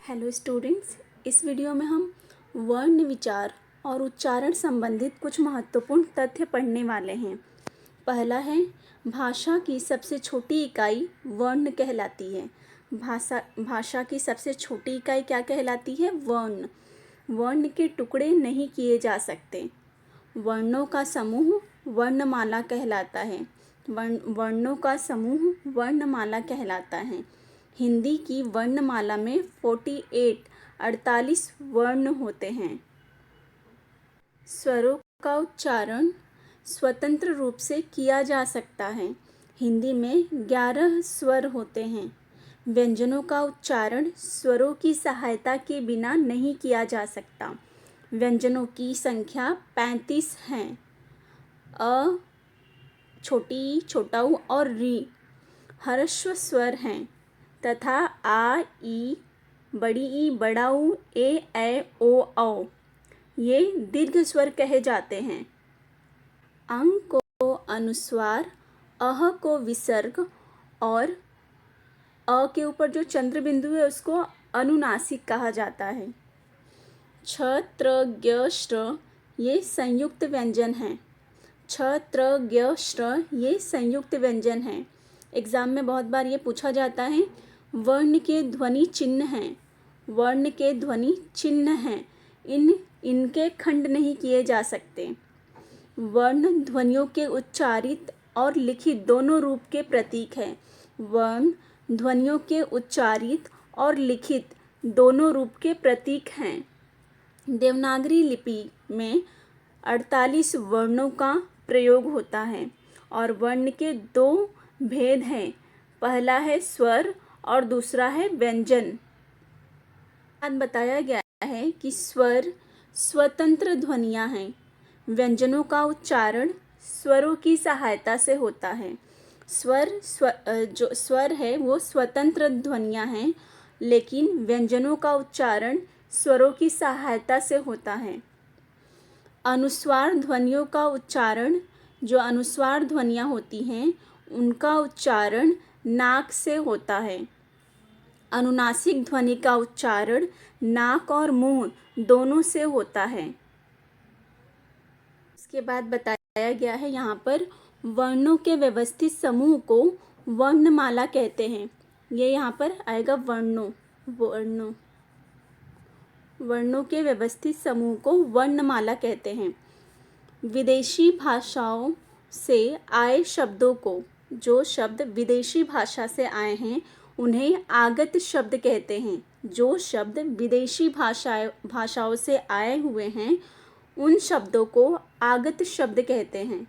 Hello students, इस video में हम वर्ण विचार और उच्चारण संबंधित कुछ महत्वपूर्ण तथ्य पढ़ने वाले हैं। पहला है, भाषा की सबसे छोटी इकाई वर्ण कहलाती है। भाषा की सबसे छोटी इकाई क्या कहलाती है? वर्ण। वर्ण के टुकड़े नहीं किए जा सकते। वर्णों का समूह वर्णमाला कहलाता है। वर्णों का समूह वर्णमाला कहलाता है। हिंदी की वर्णमाला में 48 वर्ण होते हैं। स्वरों का उच्चारण स्वतंत्र रूप से किया जा सकता है। हिंदी में 11 स्वर होते हैं। व्यंजनों का उच्चारण स्वरों की सहायता के बिना नहीं किया जा सकता। व्यंजनों की संख्या 35 हैं। अ, छोटी ई, छोटा ऊ और री ह्रस्व स्वर हैं तथा आ, ई, बड़ी ई, बड़ा ऊ, ए, ओ, औ ये दीर्घ स्वर कहे जाते हैं। अंग को अनुस्वार, अह को विसर्ग और अ के ऊपर जो चंद्र बिंदु है उसको अनुनासिक कहा जाता है। छ, त्र, ज्ञ, श्र ये संयुक्त व्यंजन हैं। छ, त्र, ज्ञ, श्र ये संयुक्त व्यंजन हैं। एग्ज़ाम में बहुत बार ये पूछा जाता है, वर्ण के ध्वनि चिन्ह हैं। वर्ण के ध्वनि चिन्ह हैं, इनके खंड नहीं किए जा सकते। वर्ण ध्वनियों के उच्चारित और लिखित दोनों रूप के प्रतीक हैं। वर्ण ध्वनियों के उच्चारित और लिखित दोनों रूप के प्रतीक हैं। देवनागरी लिपि में 48 वर्णों का प्रयोग होता है और वर्ण के दो भेद हैं। पहला है स्वर और दूसरा है व्यंजन। आज बताया गया है कि स्वर स्वतंत्र ध्वनियाँ हैं। व्यंजनों का उच्चारण स्वरों की सहायता से होता है। जो स्वर है वो स्वतंत्र ध्वनियाँ हैं, लेकिन व्यंजनों का उच्चारण स्वरों की सहायता से होता है। अनुस्वार ध्वनियों का उच्चारण, जो अनुस्वार ध्वनियाँ होती हैं उनका उच्चारण नाक से होता है। अनुनासिक ध्वनि का उच्चारण नाक और मुंह दोनों से होता है। इसके बाद बताया गया है यहाँ पर, वर्णों के व्यवस्थित समूह को वर्णमाला कहते हैं। ये यहाँ पर आएगा वर्णों के व्यवस्थित समूह को वर्णमाला कहते हैं। विदेशी भाषाओं से आए शब्दों को, जो शब्द विदेशी भाषा से आए हैं उन्हें आगत शब्द कहते हैं। जो शब्द विदेशी भाषाओं से आए हुए हैं उन शब्दों को आगत शब्द कहते हैं।